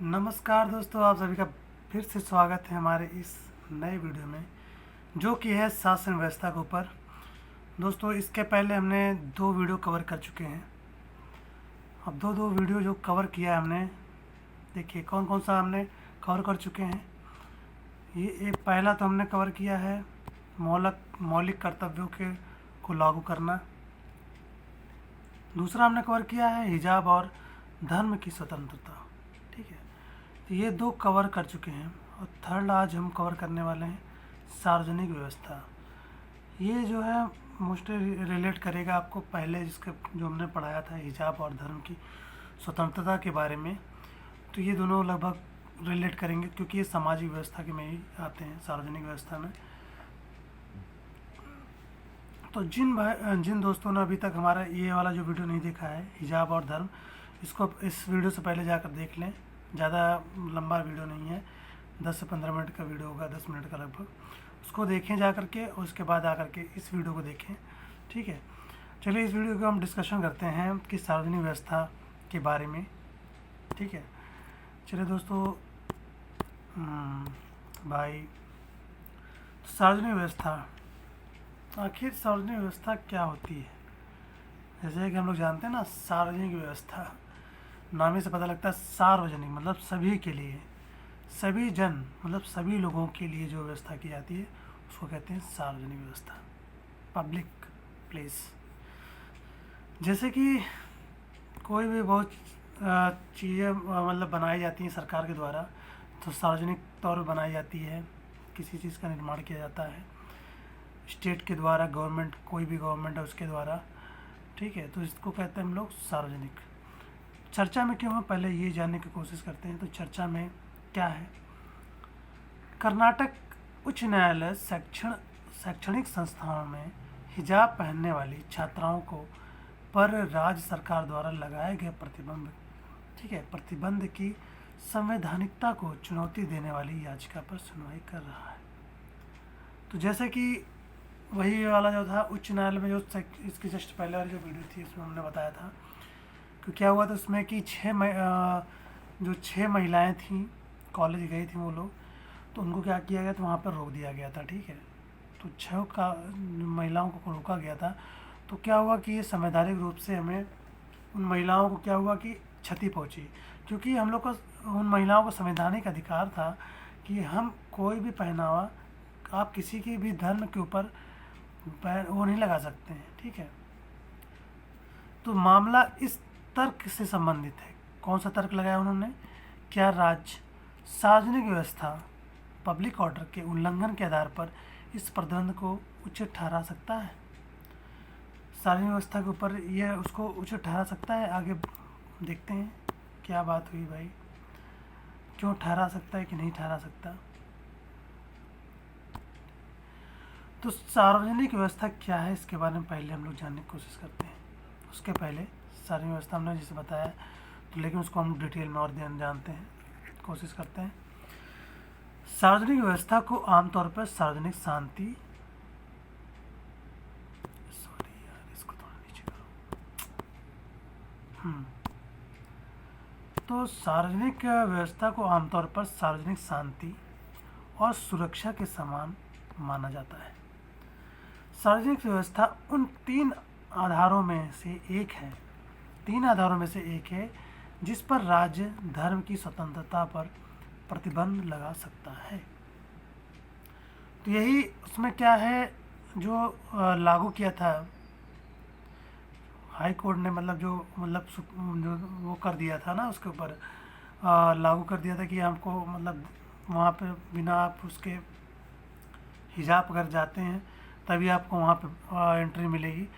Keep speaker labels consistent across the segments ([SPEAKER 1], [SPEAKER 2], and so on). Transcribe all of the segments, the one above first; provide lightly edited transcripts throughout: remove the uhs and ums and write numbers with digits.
[SPEAKER 1] नमस्कार दोस्तों, आप सभी का फिर से स्वागत है हमारे इस नए वीडियो में, जो कि है शासन व्यवस्था के ऊपर। दोस्तों, इसके पहले हमने 2 वीडियो कवर कर चुके हैं। अब दो वीडियो जो कवर किया है हमने, देखिए कौन कौन सा हमने कवर कर चुके हैं। ये एक पहला तो हमने कवर किया है मौलिक कर्तव्यों के को लागू करना। दूसरा हमने कवर किया है हिजाब और धर्म की स्वतंत्रता। ठीक है, तो ये 2 कवर कर चुके हैं। और थर्ड आज हम कवर करने वाले हैं सार्वजनिक व्यवस्था। ये जो है मोस्टली रिलेट करेगा आपको पहले जिसके जो हमने पढ़ाया था हिजाब और धर्म की स्वतंत्रता के बारे में। तो ये दोनों लगभग रिलेट करेंगे क्योंकि ये सामाजिक व्यवस्था के में ही आते हैं, सार्वजनिक व्यवस्था में। तो जिन दोस्तों ने अभी तक हमारा ये वाला जो वीडियो नहीं देखा है हिजाब और धर्म, इसको इस वीडियो से पहले जाकर देख लें। ज़्यादा लंबा वीडियो नहीं है, 10 से 15 मिनट का वीडियो होगा, 10 मिनट का लगभग। उसको देखें जा कर के और उसके बाद आकर के इस वीडियो को देखें। ठीक है, चलिए इस वीडियो को हम डिस्कशन करते हैं कि सार्वजनिक व्यवस्था के बारे में। ठीक है, चलिए दोस्तों। भाई, तो सार्वजनिक व्यवस्था, आखिर सार्वजनिक व्यवस्था क्या होती है? जैसे कि हम लोग जानते हैं ना, सार्वजनिक व्यवस्था नाम ही से पता लगता है। सार्वजनिक मतलब सभी के लिए, सभी जन मतलब सभी लोगों के लिए जो व्यवस्था की जाती है उसको कहते हैं सार्वजनिक व्यवस्था, पब्लिक प्लेस। जैसे कि कोई भी बहुत चीज़ें मतलब बनाई जाती हैं सरकार के द्वारा, तो सार्वजनिक तौर पर बनाई जाती है। किसी चीज़ का निर्माण किया जाता है स्टेट के द्वारा, गवर्नमेंट, कोई भी गवर्नमेंट है उसके द्वारा। ठीक है, तो इसको कहते हैं हम लोग सार्वजनिक। चर्चा में क्यों हम पहले ये जानने की कोशिश करते हैं। तो चर्चा में क्या है, कर्नाटक उच्च न्यायालय शैक्षणिक संस्थानों में हिजाब पहनने वाली छात्राओं को पर राज्य सरकार द्वारा लगाए गए प्रतिबंध, ठीक है, प्रतिबंध की संवैधानिकता को चुनौती देने वाली याचिका पर सुनवाई कर रहा है। तो जैसे कि वही वाला जो था उच्च न्यायालय में, जो इसकी जस्ट पहले वाली जो वीडियो थी उसमें हमने बताया था कि क्या हुआ था उसमें कि 6 महिलाएं थीं, कॉलेज गई थी वो लोग, तो उनको क्या किया गया, तो वहाँ पर रोक दिया गया था। ठीक है, तो 6 महिलाओं को रोका गया था। तो क्या हुआ कि ये संवैधानिक रूप से हमें उन महिलाओं को क्या हुआ कि क्षति पहुँची, क्योंकि हम लोग को उन महिलाओं को संवैधानिक अधिकार था कि हम कोई भी पहनावा, आप किसी की भी धर्म के ऊपर वो नहीं लगा सकते हैं। ठीक है, तो मामला इस तर्क से संबंधित है। कौन सा तर्क लगाया उन्होंने, क्या राज्य सार्वजनिक व्यवस्था, पब्लिक ऑर्डर के उल्लंघन के आधार पर इस प्रतिबंध को उचित ठहरा सकता है। सार्वजनिक व्यवस्था के ऊपर यह उसको उचित ठहरा सकता है। आगे देखते हैं क्या बात हुई भाई, क्यों ठहरा सकता है कि नहीं ठहरा सकता। तो सार्वजनिक व्यवस्था क्या है इसके बारे में पहले हम लोग जानने की कोशिश करते हैं। उसके पहले सार्वजनिक व्यवस्था हमने जैसे बताया, तो लेकिन उसको हम डिटेल में और जानते हैं, कोशिश करते हैं। सार्वजनिक व्यवस्था को आमतौर पर सार्वजनिक शांति, सॉरी यार इसको थोड़ा नीचे करो। तो सार्वजनिक व्यवस्था को आमतौर पर सार्वजनिक शांति और सुरक्षा के समान माना जाता है। सार्वजनिक व्यवस्था उन 3 आधारों में से एक है जिस पर राज्य धर्म की स्वतंत्रता पर प्रतिबंध लगा सकता है। तो यही उसमें क्या है जो लागू किया था हाई कोर्ट ने, जो वो कर दिया था ना, उसके ऊपर लागू कर दिया था कि हमको वहाँ पे बिना आप उसके हिजाब अगर जाते हैं तभी आपको वहाँ पे एंट्री मिलेगी।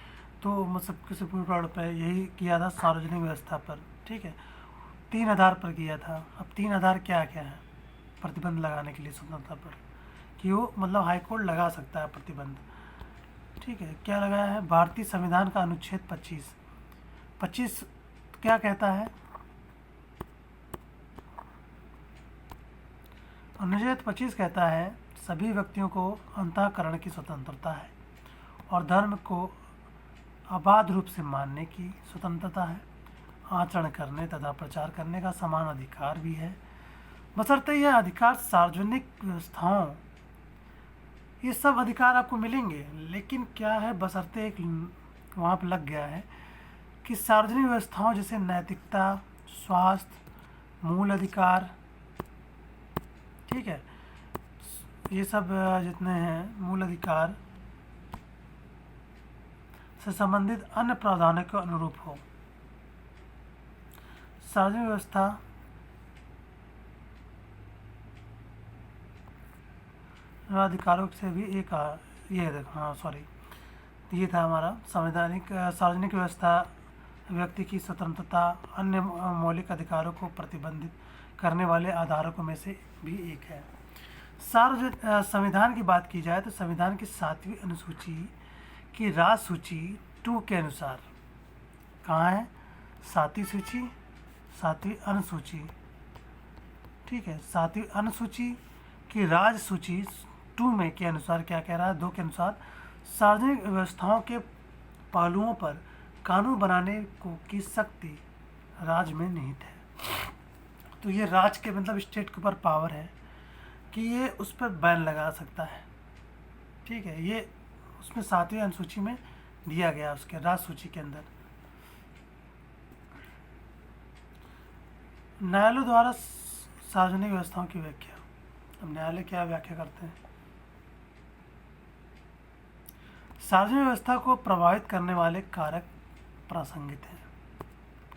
[SPEAKER 1] तो सुप्रीम कोर्ट पे यही किया था सार्वजनिक व्यवस्था पर। ठीक है, 3 आधार पर किया था। अब 3 आधार क्या क्या है प्रतिबंध लगाने के लिए स्वतंत्रता पर, कि वो हाई कोर्ट लगा सकता है प्रतिबंध। ठीक है, क्या लगाया है, भारतीय संविधान का अनुच्छेद 25 क्या कहता है, अनुच्छेद 25 कहता है सभी व्यक्तियों को अंतःकरण की स्वतंत्रता है और धर्म को अबाध रूप से मानने की स्वतंत्रता है। आचरण करने तथा प्रचार करने का समान अधिकार भी है। बशर्ते यह अधिकार सार्वजनिक व्यवस्थाओं, ये सब अधिकार आपको मिलेंगे, लेकिन क्या है, बशर्ते एक वहाँ पर लग गया है कि सार्वजनिक व्यवस्थाओं जैसे नैतिकता, स्वास्थ्य, मूल अधिकार, ठीक है, ये सब जितने हैं मूल अधिकार से संबंधित अन्य प्रावधानों के अनुरूप हो। सार्वजनिक व्यवस्था अधिकारों से भी एक ये देखो, हाँ सॉरी, ये था हमारा संवैधानिक सार्वजनिक व्यवस्था व्यक्ति की स्वतंत्रता, अन्य मौलिक अधिकारों को प्रतिबंधित करने वाले आधारकों में से भी एक है। संविधान की बात की जाए तो संविधान की 7वीं अनुसूची की राज्य सूची 2 के अनुसार, कहाँ है 7वीं सूची, 7वीं अनुसूची, ठीक है, 7वीं अनुसूची की राज्य सूची 2 में के अनुसार क्या कह रहा है, 2 के अनुसार सार्वजनिक व्यवस्थाओं के पहलुओं पर कानून बनाने को की शक्ति राज्य में निहित है। तो ये राज्य के मतलब स्टेट के ऊपर पावर है कि ये उस पर बैन लगा सकता है, ठीक है, ये उसमें 7वीं अनुसूची में दिया गया, उसके राज्य सूची के अंदर। न्यायालयों द्वारा सार्वजनिक व्यवस्थाओं की व्याख्या, अब न्यायालय क्या व्याख्या करते हैं। सार्वजनिक व्यवस्था को प्रभावित करने वाले कारक प्रासंगिक हैं।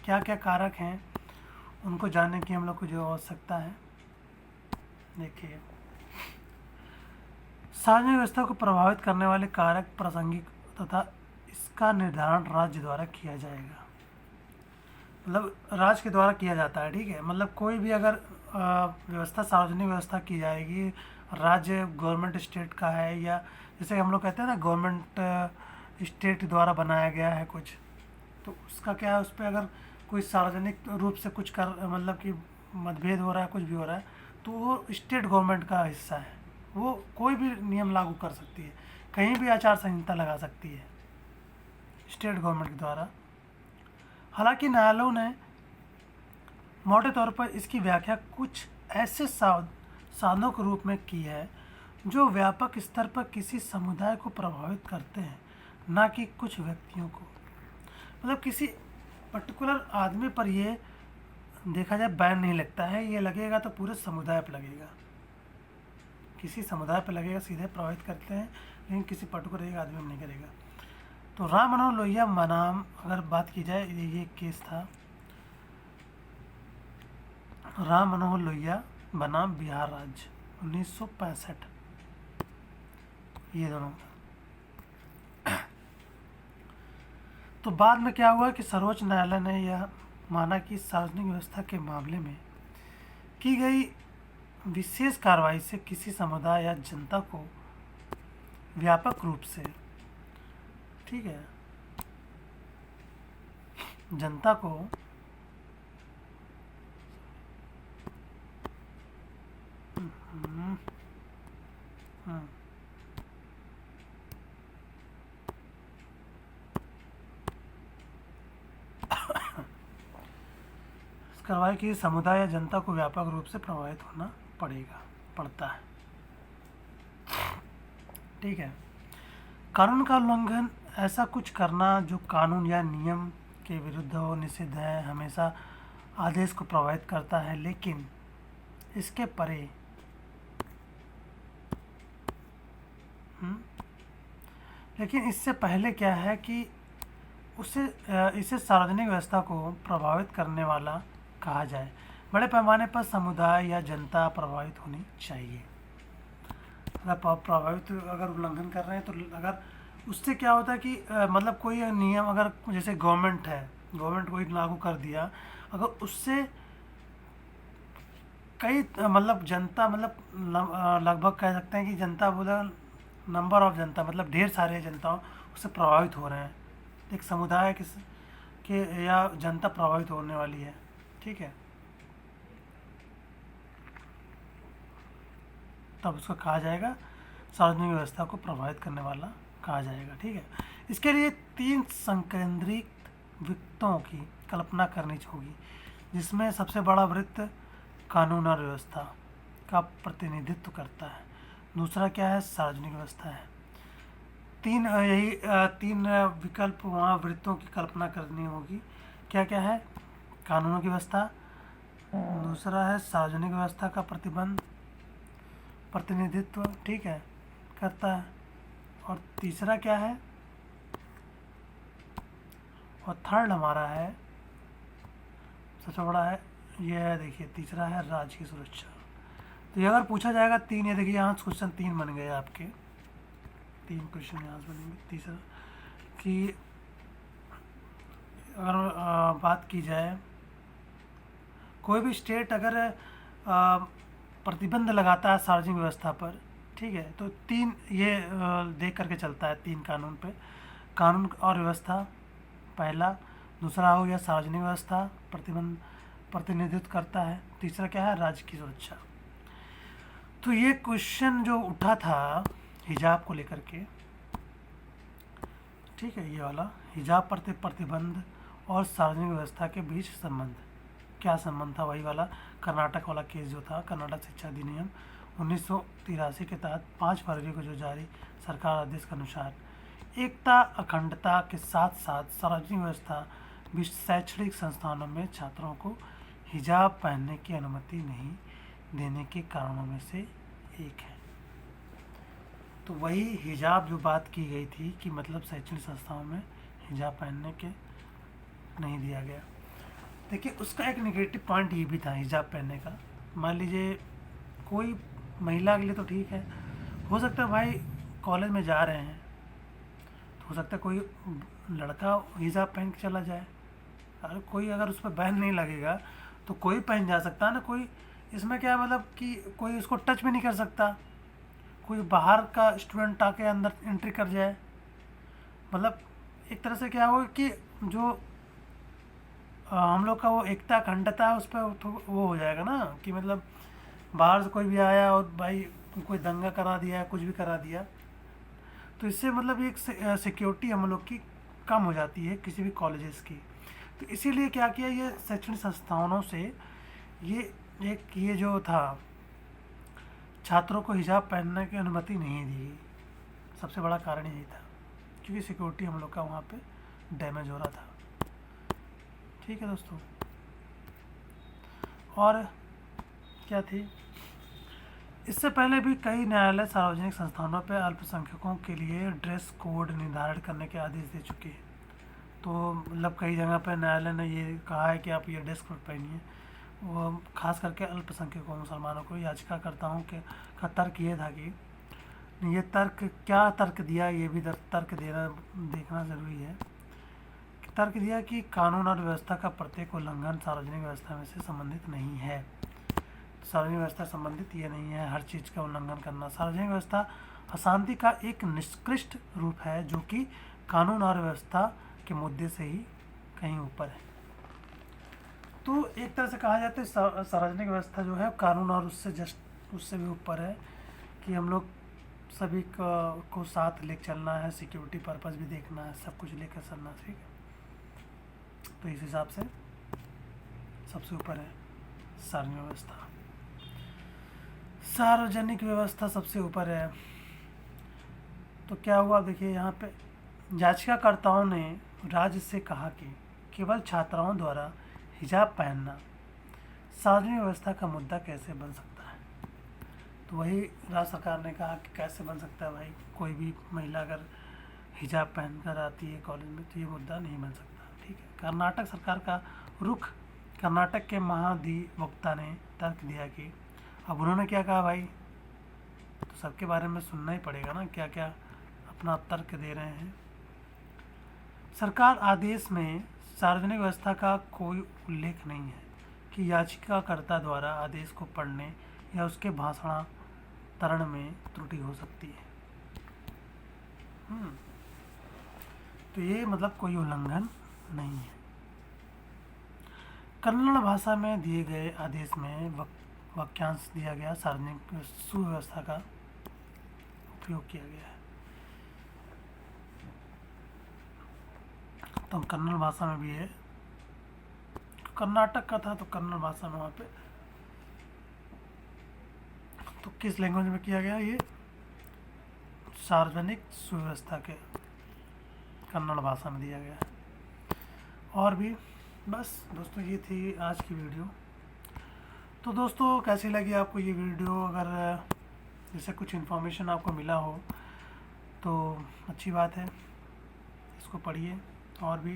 [SPEAKER 1] क्या क्या कारक हैं उनको जानने की हम लोग को जो आवश्यकता है, देखिए, सार्वजनिक व्यवस्था को प्रभावित करने वाले कारक प्रासंगिक तथा इसका निर्धारण राज्य द्वारा किया जाएगा, मतलब राज्य के द्वारा किया जाता है, ठीक है, मतलब कोई भी अगर व्यवस्था सार्वजनिक व्यवस्था की जाएगी, राज्य गवर्नमेंट स्टेट का है, या जैसे हम लोग कहते हैं ना गवर्नमेंट स्टेट द्वारा बनाया गया है कुछ, तो उसका क्या है, उस पर अगर कोई सार्वजनिक रूप से कुछ कर मतलब कि मतभेद हो रहा है, कुछ भी हो रहा है, तो वो स्टेट गवर्नमेंट का हिस्सा है, वो कोई भी नियम लागू कर सकती है, कहीं भी आचार संहिता लगा सकती है स्टेट गवर्नमेंट के द्वारा। हालांकि न्यायालयों ने मोटे तौर पर इसकी व्याख्या कुछ ऐसे साधनों के रूप में की है जो व्यापक स्तर पर किसी समुदाय को प्रभावित करते हैं, ना कि कुछ व्यक्तियों को। मतलब किसी पर्टिकुलर आदमी पर ये देखा जाए बैन नहीं लगता है, ये लगेगा तो पूरे समुदाय पर लगेगा, किसी समुदाय पर लगेगा, सीधे प्रभावित करते हैं, लेकिन किसी पर्टिकुलर एक आदमी में नहीं करेगा। तो राम मनोहर लोहिया बनाम अगर बात की जाए, ये केस था राम मनोहर लोहिया बनाम बिहार राज्य 1965, ये दोनों। तो बाद में क्या हुआ कि सर्वोच्च न्यायालय ने यह माना कि सार्वजनिक व्यवस्था के मामले में की गई विशेष कार्रवाई से किसी समुदाय या जनता को व्यापक रूप से, ठीक है, जनता को कार्रवाई की समुदाय या जनता को व्यापक रूप से प्रभावित होना पड़ता है, ठीक है। कानून का उल्लंघन, ऐसा कुछ करना जो कानून या नियम के विरुद्ध हो, निषिद्ध है, हमेशा आदेश को प्रभावित करता है, लेकिन इसके परे लेकिन इससे पहले क्या है कि इसे सार्वजनिक व्यवस्था को प्रभावित करने वाला कहा जाए। बड़े पैमाने पर समुदाय या जनता प्रभावित होनी चाहिए। अगर प्रभावित अगर उल्लंघन कर रहे हैं तो अगर उससे क्या होता है कि मतलब कोई नियम अगर जैसे गवर्नमेंट है, गवर्नमेंट कोई लागू कर दिया, अगर उससे कई मतलब जनता मतलब लगभग कह सकते हैं कि जनता बोला नंबर ऑफ जनता मतलब ढेर सारे जनताओं उससे प्रभावित हो रहे हैं, एक समुदाय के या जनता प्रभावित होने वाली है, ठीक है, तब उसको कहा जाएगा सार्वजनिक व्यवस्था को प्रभावित करने वाला कहा जाएगा, ठीक है। इसके लिए 3 संकेंद्रित वृत्तों की कल्पना करनी होगी, जिसमें सबसे बड़ा वृत्त कानून और व्यवस्था का प्रतिनिधित्व करता है। दूसरा क्या है, सार्वजनिक व्यवस्था है। तीन विकल्प वहाँ वृत्तों की कल्पना करनी होगी। क्या क्या है, कानूनों की व्यवस्था, दूसरा है सार्वजनिक व्यवस्था का प्रतिनिधित्व, ठीक है, करता है, और तीसरा क्या है, और थर्ड हमारा है सबसे बड़ा है, ये है देखिए तीसरा है राज्य की सुरक्षा। तो ये अगर पूछा जाएगा तीन, ये देखिए यहाँ क्वेश्चन 3 बन गए आपके, 3 क्वेश्चन यहाँ से बनेंगे। तीसरा कि अगर बात की जाए, कोई भी स्टेट अगर प्रतिबंध लगाता है सार्वजनिक व्यवस्था पर, ठीक है, तो 3 ये देख करके चलता है 3 कानून पे, कानून और व्यवस्था पहला, दूसरा हो गया सार्वजनिक व्यवस्था प्रतिनिधित्व करता है, तीसरा क्या है, राज्य की सुरक्षा। तो ये क्वेश्चन जो उठा था हिजाब को लेकर के, ठीक है, ये वाला हिजाब प्रतिबंध और सार्वजनिक व्यवस्था के बीच संबंध, क्या संबंध था, वही वाला कर्नाटक वाला केस जो था, कर्नाटक शिक्षा अधिनियम 1983 के तहत 5 फरवरी को जो जारी सरकार आदेश के अनुसार एकता अखंडता के साथ साथ सार्वजनिक व्यवस्था भी शैक्षणिक संस्थानों में छात्रों को हिजाब पहनने की अनुमति नहीं देने के कारणों में से एक है। तो वही हिजाब जो बात की गई थी कि मतलब शैक्षणिक संस्थाओं में हिजाब पहनने के नहीं दिया गया। देखिए उसका एक नेगेटिव पॉइंट ये भी था हिजाब पहनने का। मान लीजिए कोई महिला के लिए तो ठीक है, हो सकता है भाई कॉलेज में जा रहे हैं, तो हो सकता है कोई लड़का हिजाब पहन के चला जाए, अगर कोई अगर उस पर बैन नहीं लगेगा तो कोई पहन जा सकता है ना, कोई इसमें क्या है मतलब कि कोई उसको टच भी नहीं कर सकता, कोई बाहर का स्टूडेंट आके अंदर एंट्री कर जाए, मतलब एक तरह से क्या होगा कि जो हम लोग का वो एकता अखंडता है उस पर तो वो हो जाएगा ना, कि मतलब बाहर से कोई भी आया और भाई कोई दंगा करा दिया, कुछ भी करा दिया, तो इससे मतलब एक सिक्योरिटी हम लोग की कम हो जाती है किसी भी कॉलेजेस की। तो इसीलिए क्या किया, ये शैक्षणिक संस्थानों से ये जो था छात्रों को हिजाब पहनने की अनुमति नहीं दी, सबसे बड़ा कारण यही था, क्योंकि सिक्योरिटी हम लोग का वहाँ पे डैमेज हो रहा था। ठीक है दोस्तों, और क्या थी, इससे पहले भी कई न्यायालय सार्वजनिक संस्थानों पर अल्पसंख्यकों के लिए ड्रेस कोड निर्धारित करने के आदेश दे चुके हैं। तो मतलब कई जगह पर न्यायालय ने ये कहा है कि आप ये ड्रेस कोड पहनिए, वो खास करके अल्पसंख्यकों मुसलमानों को। याचिकाकर्ताओं के का तर्क ये था कि ये क्या तर्क दिया, ये भी तर्क देखना ज़रूरी है। तर्क दिया कि कानून और व्यवस्था का प्रत्येक उल्लंघन सार्वजनिक व्यवस्था में से संबंधित नहीं है। सार्वजनिक व्यवस्था संबंधित ये नहीं है हर चीज़ का उल्लंघन करना। सार्वजनिक व्यवस्था अशांति का एक निष्कृष्ट रूप है जो कि कानून और व्यवस्था के मुद्दे से ही कहीं ऊपर है। तो एक तरह से कहा जाता है सार्वजनिक व्यवस्था जो है कानून और उससे भी ऊपर है, कि हम लोग सभी को साथ लेकर चलना है, सिक्योरिटी पर्पस भी देखना है, सब कुछ लेकर चलना, ठीक है। तो इस हिसाब से सबसे ऊपर है सार्वजनिक व्यवस्था। सार्वजनिक व्यवस्था सबसे ऊपर है। तो क्या हुआ, देखिए यहाँ पे याचिकाकर्ताओं ने राज्य से कहा कि केवल छात्राओं द्वारा हिजाब पहनना सार्वजनिक व्यवस्था का मुद्दा कैसे बन सकता है। तो वही राज्य सरकार ने कहा कि कैसे बन सकता है भाई, कोई भी महिला अगर हिजाब पहनकर आती है कॉलेज में तो ये मुद्दा नहीं बन सकता, ठीक है। कर्नाटक सरकार का रुख, कर्नाटक के महाधिवक्ता ने तर्क दिया कि अब उन्होंने क्या कहा भाई, तो सबके बारे में सुनना ही पड़ेगा ना, क्या क्या अपना तर्क दे रहे हैं। सरकार आदेश में सार्वजनिक व्यवस्था का कोई उल्लेख नहीं है कि याचिकाकर्ता द्वारा आदेश को पढ़ने या उसके भाषांतरण में त्रुटि हो सकती है। तो ये मतलब कोई उल्लंघन नहीं है। कन्नड़ भाषा में दिए गए आदेश में वाक्यांश दिया गया, सार्वजनिक सुव्यवस्था का उपयोग किया गया है। तो कन्नड़ भाषा में भी है, कर्नाटक का था तो कन्नड़ भाषा में वहाँ पे तो किस लैंग्वेज में किया गया ये? सार्वजनिक सुव्यवस्था के कन्नड़ भाषा में दिया गया है। और भी बस दोस्तों ये थी आज की वीडियो। तो दोस्तों कैसी लगी आपको ये वीडियो? अगर जैसे कुछ इन्फॉर्मेशन आपको मिला हो तो अच्छी बात है, इसको पढ़िए। और भी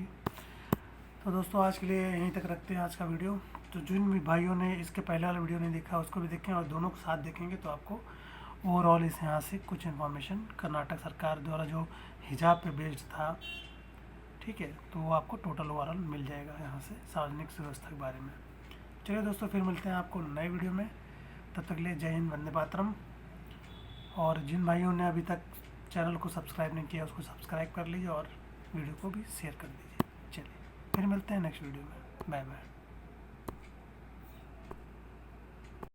[SPEAKER 1] तो दोस्तों आज के लिए यहीं तक रखते हैं आज का वीडियो। तो जिन भी भाइयों ने इसके पहले वाला वीडियो नहीं देखा उसको भी देखें, और दोनों को साथ देखेंगे तो आपको ओवरऑल इस यहाँ से कुछ इन्फॉर्मेशन कर्नाटक सरकार द्वारा जो हिजाब पे बेस्ड था, ठीक है, तो वो आपको टोटल ओवरऑल मिल जाएगा यहाँ से सार्वजनिक सुव्यवस्था के बारे में। चलिए दोस्तों फिर मिलते हैं आपको नए वीडियो में, तब तक के लिए जय हिंद, वंदे मातरम। और जिन भाइयों ने अभी तक चैनल को सब्सक्राइब नहीं किया उसको सब्सक्राइब कर लीजिए और वीडियो को भी शेयर कर दीजिए। चलिए फिर मिलते हैं नेक्स्ट वीडियो में, बाय बाय।